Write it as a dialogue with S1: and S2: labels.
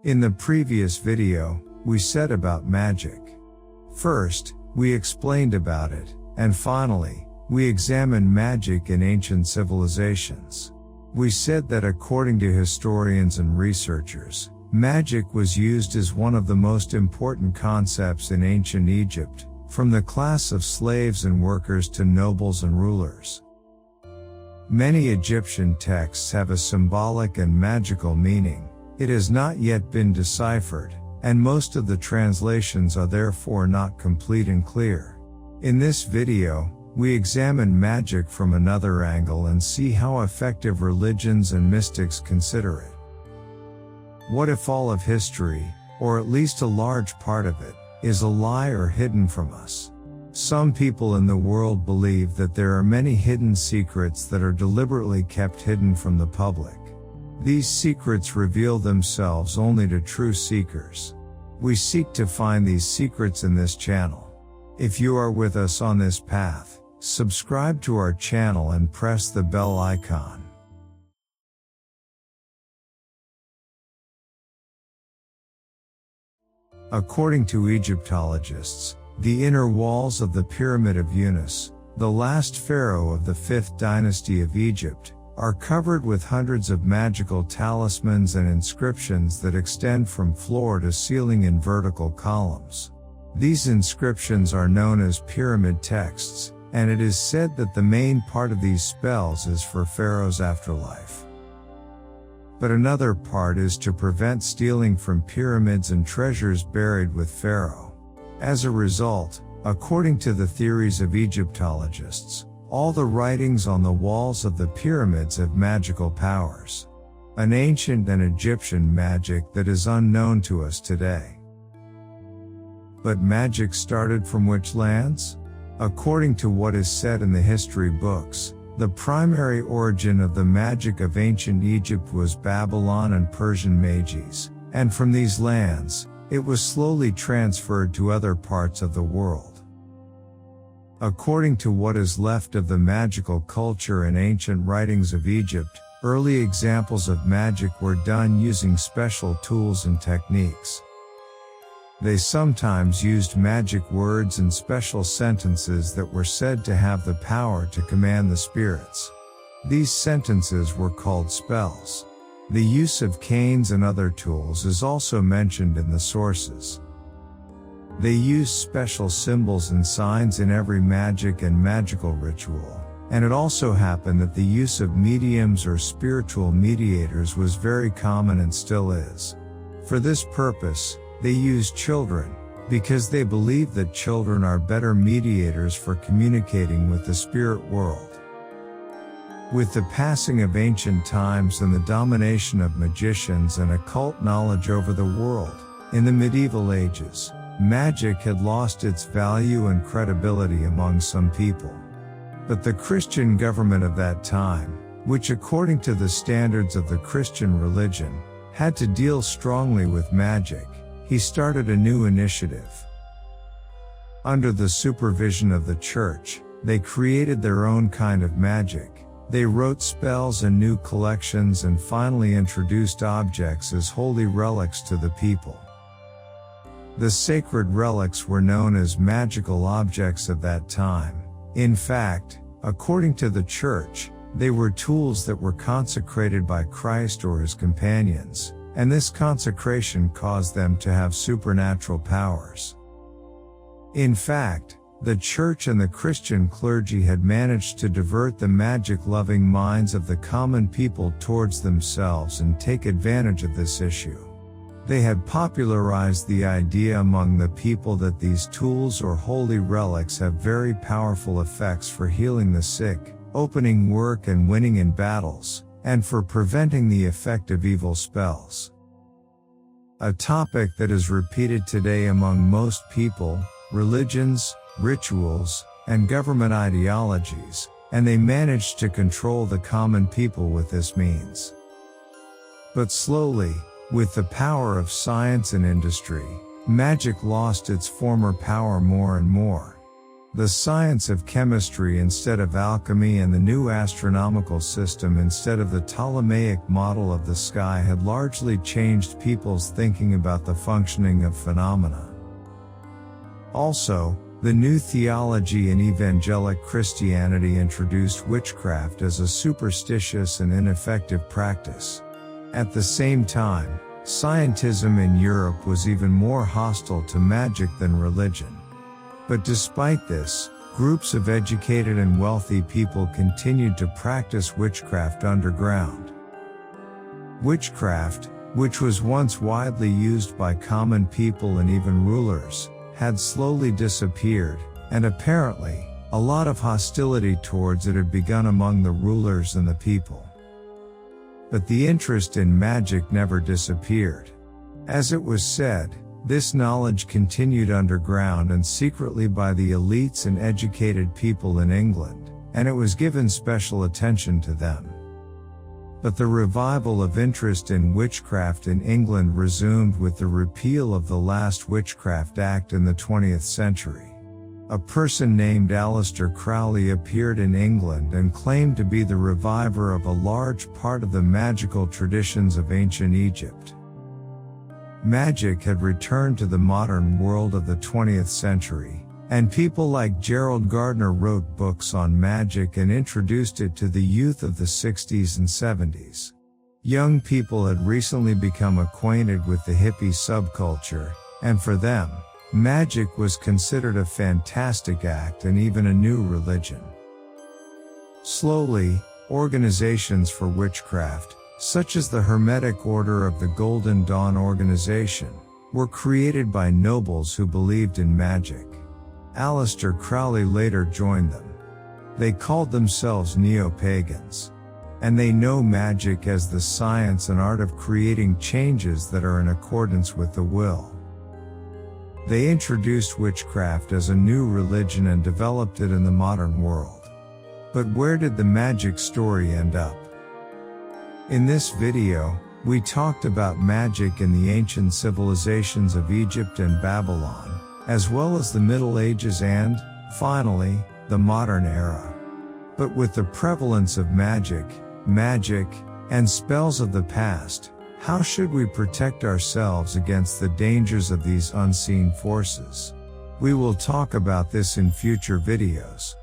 S1: In the previous video, we said about magic. First, we explained about it, and finally, we examined magic in ancient civilizations. We said that according to historians and researchers, magic was used as one of the most important concepts in ancient Egypt, from the class of slaves and workers to nobles and rulers. Many Egyptian texts have a symbolic and magical meaning. It has not yet been deciphered, and most of the translations are therefore not complete and clear. In this video, we examine magic from another angle and see how effective religions and mystics consider it. What if all of history, or at least a large part of it, is a lie or hidden from us? Some people in the world believe that there are many hidden secrets that are deliberately kept hidden from the public. These secrets reveal themselves only to true seekers. We seek to find these secrets in this channel. If you are with us on this path, subscribe to our channel and press the bell icon. According to Egyptologists, the inner walls of the Pyramid of Unas, the last pharaoh of the 5th dynasty of Egypt, are covered with hundreds of magical talismans and inscriptions that extend from floor to ceiling in vertical columns. These inscriptions are known as pyramid texts, and it is said that the main part of these spells is for Pharaoh's afterlife. But another part is to prevent stealing from pyramids and treasures buried with Pharaoh. As a result, according to the theories of Egyptologists, all the writings on the walls of the pyramids have magical powers. An ancient and Egyptian magic that is unknown to us today. But magic started from which lands? According to what is said in the history books, the primary origin of the magic of ancient Egypt was Babylon and Persian mages, and from these lands, it was slowly transferred to other parts of the world. According to what is left of the magical culture in ancient writings of Egypt, early examples of magic were done using special tools and techniques. They sometimes used magic words and special sentences that were said to have the power to command the spirits. These sentences were called spells. The use of canes and other tools is also mentioned in the sources. They used special symbols and signs in every magic and magical ritual, and it also happened that the use of mediums or spiritual mediators was very common and still is. For this purpose, they used children, because they believed that children are better mediators for communicating with the spirit world. With the passing of ancient times and the domination of magicians and occult knowledge over the world, in the medieval ages, magic had lost its value and credibility among some people. But the Christian government of that time, which according to the standards of the Christian religion, had to deal strongly with magic, he started a new initiative. Under the supervision of the church, they created their own kind of magic. They wrote spells and new collections and finally introduced objects as holy relics to the people. The sacred relics were known as magical objects of that time. In fact, according to the church, they were tools that were consecrated by Christ or his companions, and this consecration caused them to have supernatural powers. In fact, the church and the Christian clergy had managed to divert the magic-loving minds of the common people towards themselves and take advantage of this issue. They had popularized the idea among the people that these tools or holy relics have very powerful effects for healing the sick, opening work and winning in battles, and for preventing the effect of evil spells. A topic that is repeated today among most people, religions, rituals, and government ideologies, and they managed to control the common people with this means. But slowly, with the power of science and industry, magic lost its former power more and more. The science of chemistry instead of alchemy and the new astronomical system instead of the Ptolemaic model of the sky had largely changed people's thinking about the functioning of phenomena. Also, the new theology in evangelic Christianity introduced witchcraft as a superstitious and ineffective practice. At the same time, scientism in Europe was even more hostile to magic than religion. But despite this, groups of educated and wealthy people continued to practice witchcraft underground. Witchcraft, which was once widely used by common people and even rulers, had slowly disappeared, and apparently, a lot of hostility towards it had begun among the rulers and the people. But the interest in magic never disappeared. As it was said, this knowledge continued underground and secretly by the elites and educated people in England, and it was given special attention to them. But the revival of interest in witchcraft in England resumed with the repeal of the last Witchcraft Act in the 20th century. A person named Aleister Crowley appeared in England and claimed to be the reviver of a large part of the magical traditions of ancient Egypt. Magic had returned to the modern world of the 20th century, and people like Gerald Gardner wrote books on magic and introduced it to the youth of the 60s and 70s. Young people had recently become acquainted with the hippie subculture, and for them, magic was considered a fantastic act and even a new religion. Slowly, organizations for witchcraft, such as the Hermetic Order of the Golden Dawn organization, were created by nobles who believed in magic. Aleister Crowley later joined them. They called themselves neo-pagans. And they know magic as the science and art of creating changes that are in accordance with the will. They introduced witchcraft as a new religion and developed it in the modern world. But where did the magic story end up? In this video, we talked about magic in the ancient civilizations of Egypt and Babylon, as well as the Middle Ages and, finally, the modern era. But with the prevalence of magic, and spells of the past, how should we protect ourselves against the dangers of these unseen forces? We will talk about this in future videos.